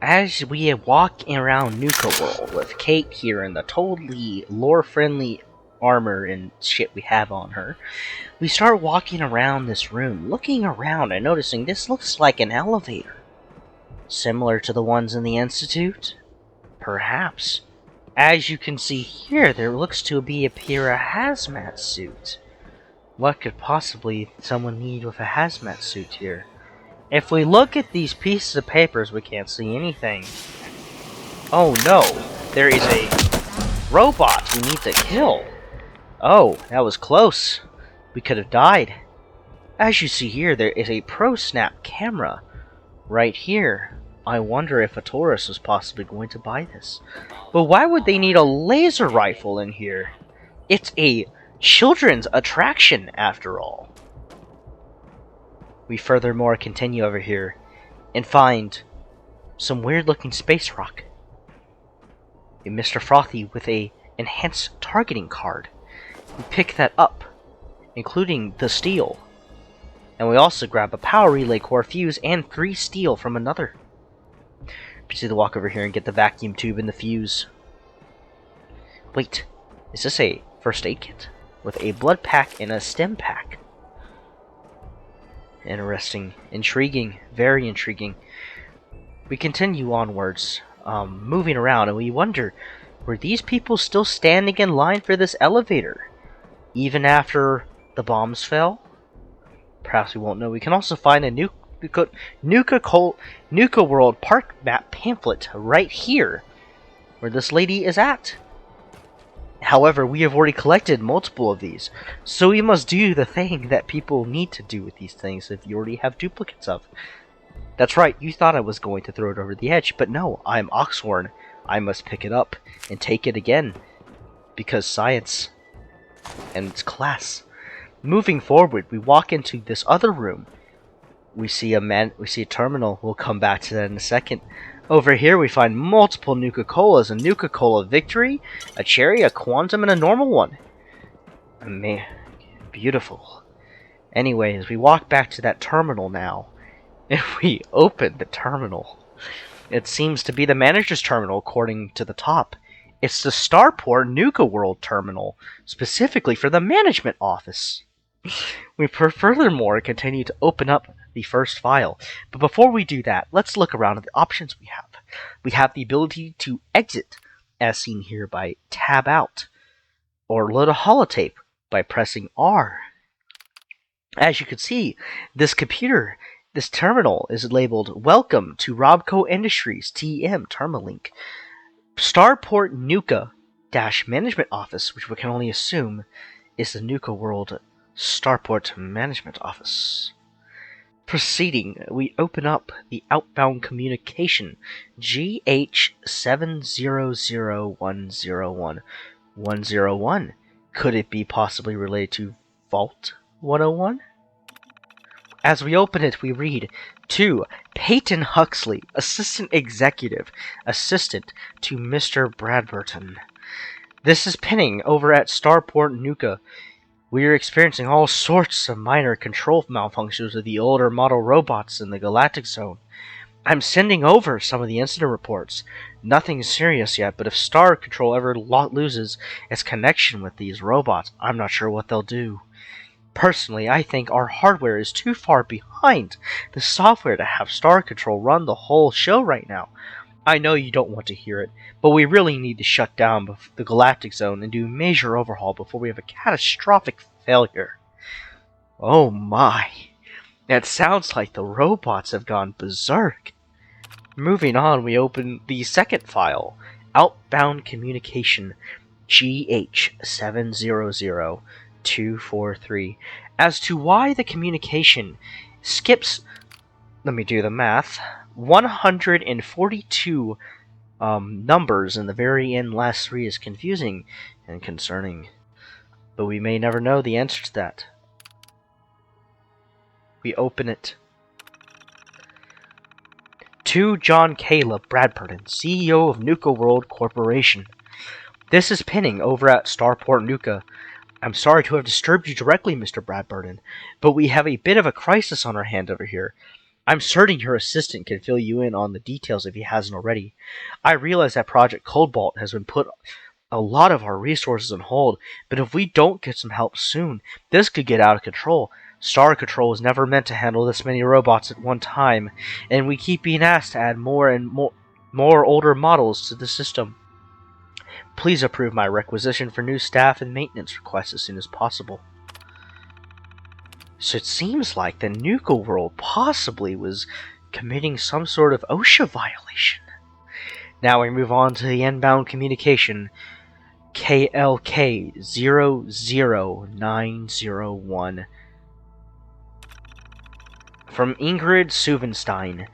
As we walk around Nuka World with Kate here in the totally lore-friendly armor and shit we have on her, we start walking around this room, looking around and noticing this looks like an elevator. Similar to the ones in the Institute? Perhaps. As you can see here, there looks to appear a hazmat suit. What could possibly someone need with a hazmat suit here? If we look at these pieces of papers, we can't see anything. Oh no, there is a robot we need to kill. Oh, that was close. We could have died. As you see here, there is a ProSnap camera right here. I wonder if a tourist was possibly going to buy this. But why would they need a laser rifle in here? It's a children's attraction, after all. We furthermore continue over here and find some weird-looking space rock. A Mr. Frothy with a enhanced targeting card. We pick that up, including the steel. And we also grab a power relay core fuse and 3 steel from another. Proceed to walk over here and get the vacuum tube and the fuse. Wait, is this a first aid kit? With a blood pack and a stem pack. Interesting. Intriguing. Very intriguing. We continue onwards, moving around, and we wonder, were these people still standing in line for this elevator? Even after the bombs fell? Perhaps we won't know. We can also find a Nuka World Park map pamphlet right here, where this lady is at. However, we have already collected multiple of these, so we must do the thing that people need to do with these things if you already have duplicates of. That's right, you thought I was going to throw it over the edge, but no, I'm Oxhorn. I must pick it up and take it again, because science and it's class. Moving forward, we walk into this other room. We see a terminal. We'll come back to that in a second. Over here we find multiple Nuka-Colas, a Nuka-Cola Victory, a Cherry, a Quantum, and a normal one. Man, beautiful. Anyways, we walk back to that terminal now. If we open the terminal, it seems to be the manager's terminal according to the top. It's the Starport Nuka World terminal, specifically for the management office. We furthermore continue to open up the first file. But before we do that, let's look around at the options we have. We have the ability to exit, as seen here by tab out, or load a holotape by pressing R. As you can see, this terminal is labeled Welcome to Robco Industries TM Terminal Link. Starport Nuka Management Office, which we can only assume is the Nuka World Starport Management Office. Proceeding, we open up the outbound communication GH70010101. Could it be possibly related to Vault 101? As we open it, we read to Peyton Huxley, Assistant Executive, Assistant to Mr. Bradburton. This is pinning over at Starport Nuka. We are experiencing all sorts of minor control malfunctions with the older model robots in the Galactic Zone. I'm sending over some of the incident reports. Nothing serious yet, but if Star Control ever loses its connection with these robots, I'm not sure what they'll do. Personally, I think our hardware is too far behind the software to have Star Control run the whole show right now. I know you don't want to hear it, but we really need to shut down the Galactic Zone and do a major overhaul before we have a catastrophic failure. Oh my, that sounds like the robots have gone berserk. Moving on, we open the second file, Outbound Communication GH700243. As to why the communication skips, let me do the math, 142 numbers in the very end. Last 3 is confusing and concerning, but we may never know the answer to that. We open it. To John Caleb Bradburton, CEO of Nuka World Corporation. This is pinning over at Starport Nuka. I'm sorry to have disturbed you directly, Mr. Bradburton, but we have a bit of a crisis on our hand over here. I'm certain your assistant can fill you in on the details if he hasn't already. I realize that Project Cobalt has been put a lot of our resources on hold, but if we don't get some help soon, this could get out of control. Star Control was never meant to handle this many robots at one time, and we keep being asked to add more and more older models to the system. Please approve my requisition for new staff and maintenance requests as soon as possible. So it seems like the Nuka World possibly was committing some sort of OSHA violation. Now we move on to the inbound communication, KLK 00901. From Ingrid Suvenstein,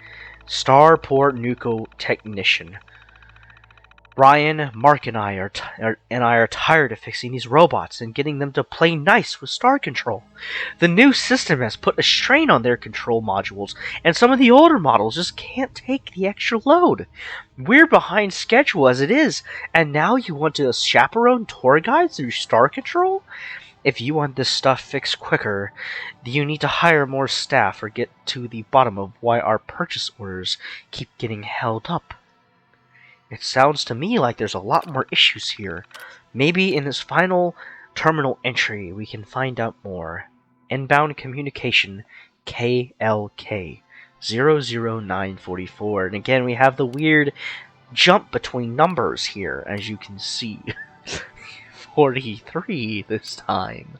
Starport Nuka Technician. Ryan, Mark, and I are tired of fixing these robots and getting them to play nice with Star Control. The new system has put a strain on their control modules, and some of the older models just can't take the extra load. We're behind schedule as it is, and now you want to chaperone tour guides through Star Control? If you want this stuff fixed quicker, you need to hire more staff or get to the bottom of why our purchase orders keep getting held up. It sounds to me like there's a lot more issues here. Maybe in this final terminal entry we can find out more. Inbound communication KLK 00944. And again, we have the weird jump between numbers here, as you can see. 43 this time.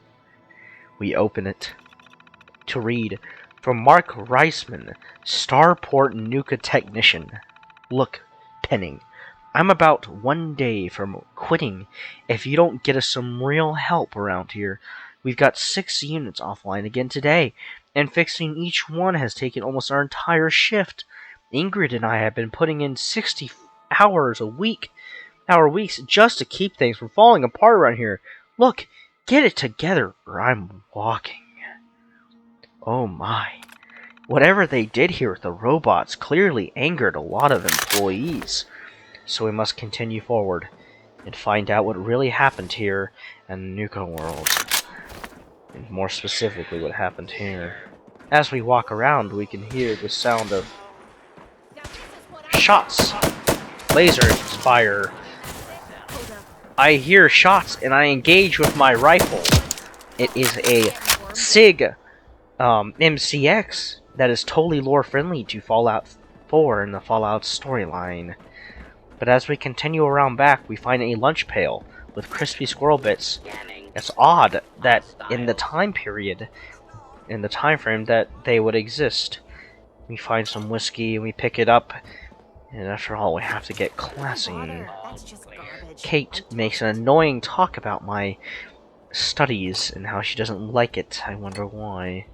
We open it to read from Mark Reisman, Starport Nuka Technician. Look, Penning. I'm about 1 day from quitting if you don't get us some real help around here. We've got 6 units offline again today, and fixing each one has taken almost our entire shift. Ingrid and I have been putting in 60 hours a week, weeks just to keep things from falling apart around here. Look, get it together or I'm walking. Oh my. Whatever they did here with the robots clearly angered a lot of employees. So we must continue forward and find out what really happened here in the Nuka World. And more specifically, what happened here. As we walk around, we can hear the sound of shots. Lasers fire. I hear shots and I engage with my rifle. It is a SIG MCX that is totally lore friendly to Fallout 4 and the Fallout storyline. But as we continue around back, we find a lunch pail with crispy squirrel bits. It's odd that in the time period, in the time frame that they would exist. We find some whiskey and we pick it up, and after all, we have to get classy. Kate makes an annoying talk about my studies and how she doesn't like it. I wonder why.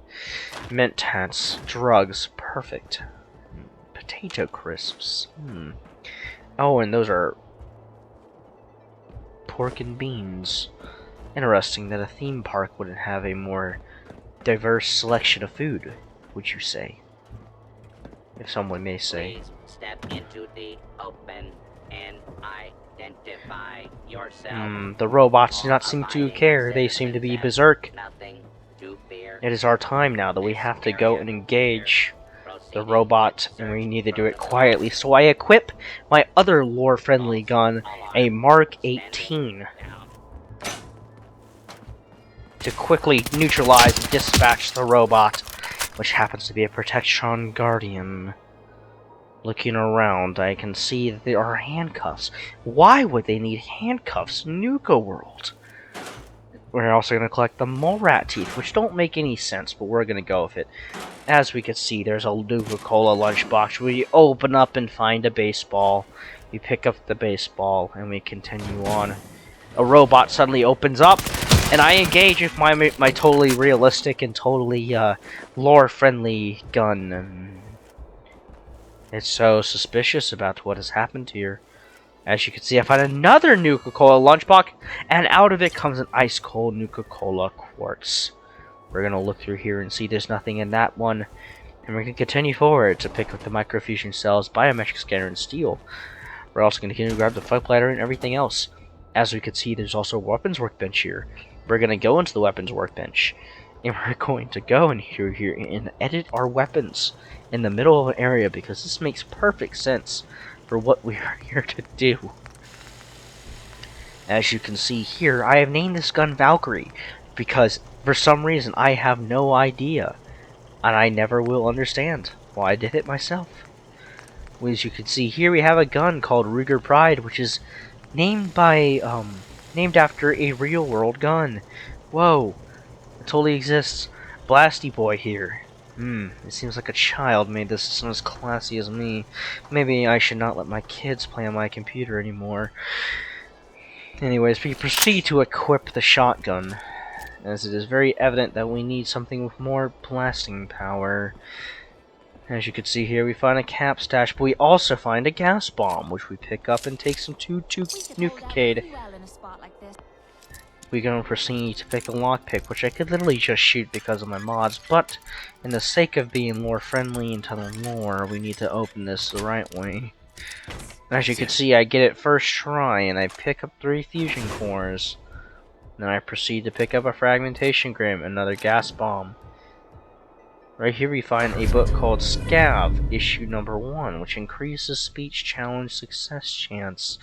Mint hats, drugs, perfect. Potato crisps. Oh, and those are pork and beans. Interesting that a theme park wouldn't have a more diverse selection of food, would you say? If someone may say. Please step into the open and identify yourself. The robots do not seem to care. They seem to be berserk. Nothing to fear. It is our time now that we have to go and engage the robot, and we need to do it quietly. So I equip my other lore-friendly gun, a Mark 18, to quickly neutralize and dispatch the robot, which happens to be a Protection Guardian. Looking around, I can see that there are handcuffs. Why would they need handcuffs in Nuka World? We're also going to collect the mole rat teeth, which don't make any sense, but we're going to go with it. As we can see, there's a Nuka-Cola lunchbox. We open up and find a baseball. We pick up the baseball, and we continue on. A robot suddenly opens up, and I engage with my totally realistic and totally lore-friendly gun. It's so suspicious about what has happened here. As you can see, I find another Nuka-Cola lunchbox, and out of it comes an ice-cold Nuka-Cola quartz. We're going to look through here and see there's nothing in that one. And we're going to continue forward to pick up the microfusion cells, biometric scanner, and steel. We're also going to continue to grab the fight ladder and everything else. As we can see, there's also a weapons workbench here. We're going to go into the weapons workbench. And we're going to go in here and edit our weapons in the middle of an area because this makes perfect sense for what we are here to do. As you can see here, I have named this gun Valkyrie because for some reason I have no idea, and I never will understand why I did it myself. As you can see here, we have a gun called Ruger Pride, which is named after a real-world gun. Whoa, it totally exists. Blasty Boy here. It seems like a child made this. It's not as classy as me. Maybe I should not let my kids play on my computer anymore. Anyways, we proceed to equip the shotgun, as it is very evident that we need something with more blasting power. As you can see here, we find a cap stash, but we also find a gas bomb, which we pick up and take some 2-2 nucleade. We can proceed to pick a lockpick, which I could literally just shoot because of my mods, but in the sake of being more friendly into the lore, we need to open this the right way. As you can see, I get it first try, and I pick up 3 fusion cores. Then I proceed to pick up a fragmentation grim, another gas bomb. Right here we find a book called Scav, issue number 1, which increases speech challenge success chance.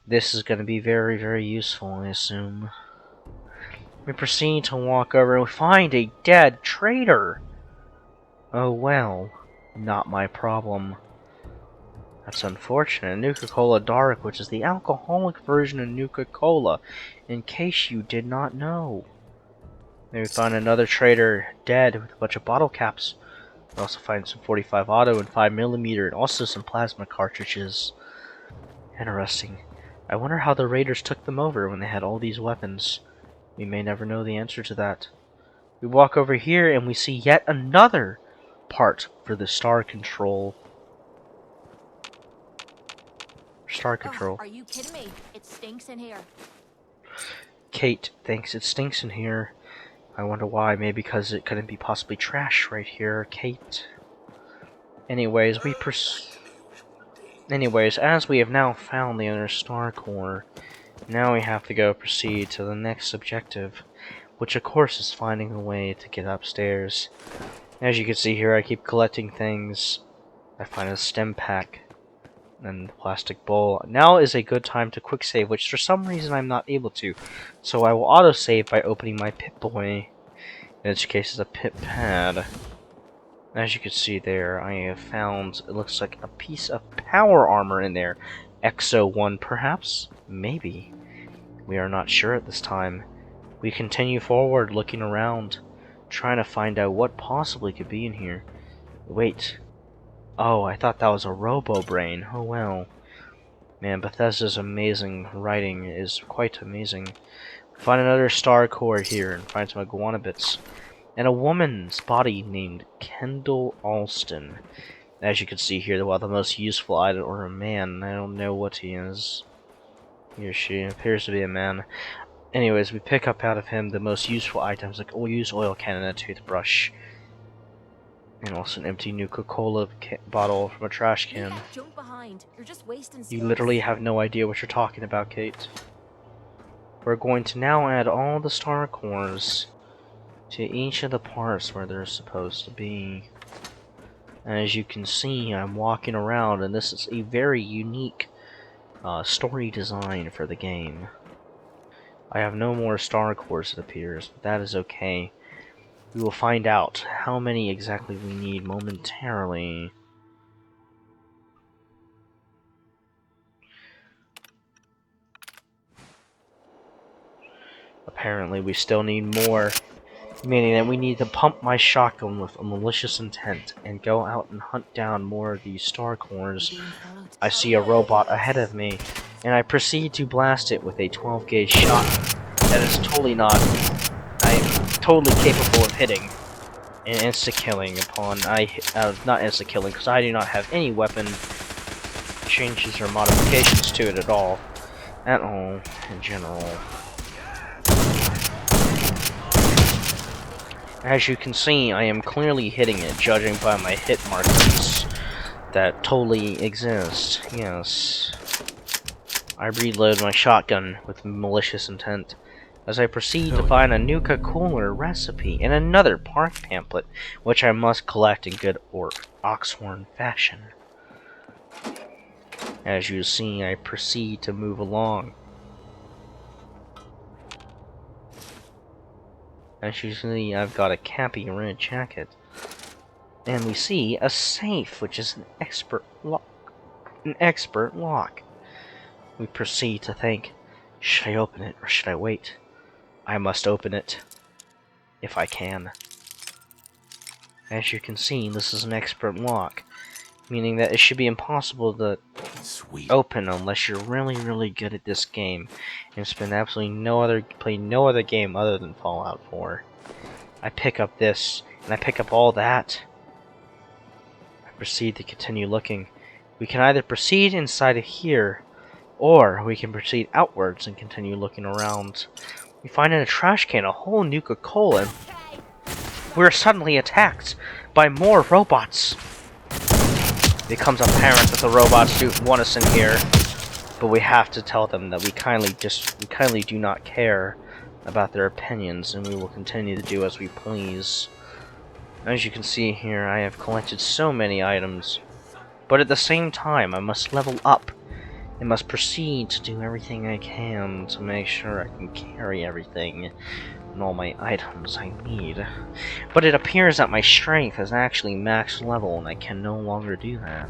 This is going to be very, very useful, I assume. We proceed to walk over and we find a dead traitor! Oh well, not my problem. That's unfortunate. Nuka-Cola Dark, which is the alcoholic version of Nuka-Cola, in case you did not know. Then we find another traitor dead with a bunch of bottle caps. We also find some 45 auto and 5mm, and also some plasma cartridges. Interesting. I wonder how the raiders took them over when they had all these weapons. We may never know the answer to that. We walk over here and we see yet another part for the star control. Star control. Are you kidding me? It stinks in here. Kate thinks it stinks in here. I wonder why. Maybe because it couldn't be possibly trash right here, Kate. Anyways, as we have now found the other star core, now we have to go proceed to the next objective, which of course is finding a way to get upstairs. As you can see here, I keep collecting things. I find a stem pack and the plastic bowl. Now is a good time to quick save, which for some reason I'm not able to. So I will auto save by opening my Pip-Boy, in which case it's a Pip Pad. As you can see there, I have found, it looks like a piece of power armor in there. Exo 1 perhaps? Maybe. We are not sure at this time. We continue forward, looking around, trying to find out what possibly could be in here. Wait. Oh, I thought that was a Robo-Brain. Oh well. Man, Bethesda's amazing writing is quite amazing. Find another star core here and find some iguana bits. And a woman's body named Kendall Alston. As you can see here, well, the most useful item, or a man, I don't know what he is. He or she appears to be a man. Anyways, we pick up out of him the most useful items, like we'll use oil can and a toothbrush. And also an empty Nuka-Cola bottle from a trash can. Jump behind. You're just wasting space. You literally have no idea what you're talking about, Kate. We're going to now add all the star cores to each of the parts where they're supposed to be. As you can see, I'm walking around, and this is a very unique story design for the game. I have no more star cores, it appears, but that is okay. We will find out how many exactly we need momentarily. Apparently we still need more, meaning that we need to pump my shotgun with a malicious intent and go out and hunt down more of these star cores. I see a robot ahead of me, and I proceed to blast it with a 12-gauge shot that is totally not... I am totally capable of hitting and insta-killing upon... not insta-killing, because I do not have any weapon changes or modifications to it at all. In general. As you can see, I am clearly hitting it, judging by my hit markers that totally exist. Yes. I reload my shotgun with malicious intent. as I proceed to find a Nuka-Cola recipe and another park pamphlet, which I must collect in good Oxhorn fashion. As you see, I proceed to move along. As you see, I've got a cappy red jacket. And we see a safe, which is an expert lock. We proceed to think, should I open it or should I wait? I must open it, if I can. As you can see, this is an expert lock, meaning that it should be impossible to open unless you're really, really good at this game and spend absolutely play no other game other than Fallout 4. I pick up this, and I pick up all that. I proceed to continue looking. We can either proceed inside of here, or we can proceed outwards and continue looking around. We find in a trash can a whole Nuka-Cola. We're suddenly attacked by more robots. It becomes apparent that the robots do want us in here, but we have to tell them that we kindly do not care about their opinions, and we will continue to do as we please. As you can see here, I have collected so many items, but at the same time, I must level up. I must proceed to do everything I can to make sure I can carry everything and all my items I need. But it appears that my strength is actually max level and I can no longer do that.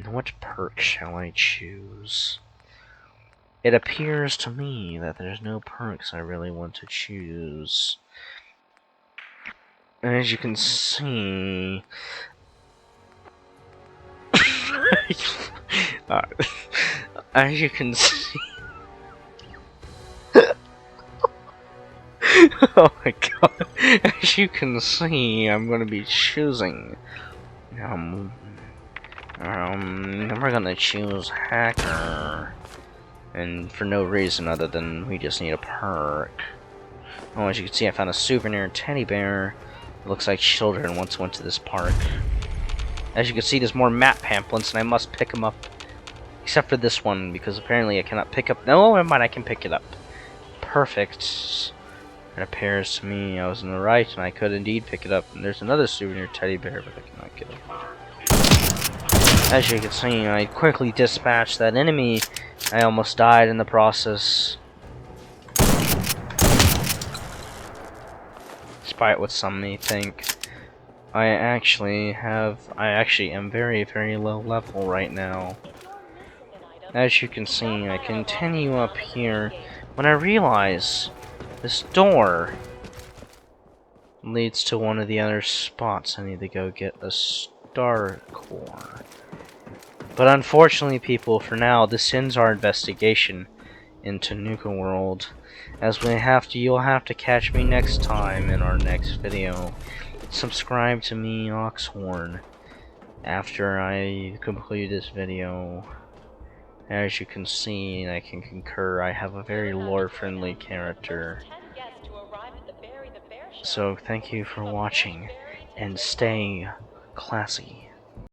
What perk shall I choose? It appears to me that there's no perks I really want to choose. As you can see... as you can see... oh my god. As you can see, I'm gonna be choosing... we're gonna choose Hacker. And for no reason other than we just need a perk. Oh, as you can see, I found a souvenir teddy bear. It looks like children once went to this park. As you can see, there's more map pamphlets, and I must pick them up. Except for this one, because apparently I cannot pick up... No, never mind, I can pick it up. Perfect. It appears to me I was in the right, and I could indeed pick it up. And there's another souvenir teddy bear, but I cannot get it. As you can see, I quickly dispatched that enemy. I almost died in the process. Despite what some may think. I actually am very, very low level right now. As you can see, I continue up here when I realize this door leads to one of the other spots. I need to go get a star core. But unfortunately, people, for now, this ends our investigation into Nuka World. As you'll have to catch me next time in our next video. Subscribe to me, Oxhorn, after I complete this video. As you can see, I can concur, I have a very lore-friendly character. So thank you for watching, and stay classy.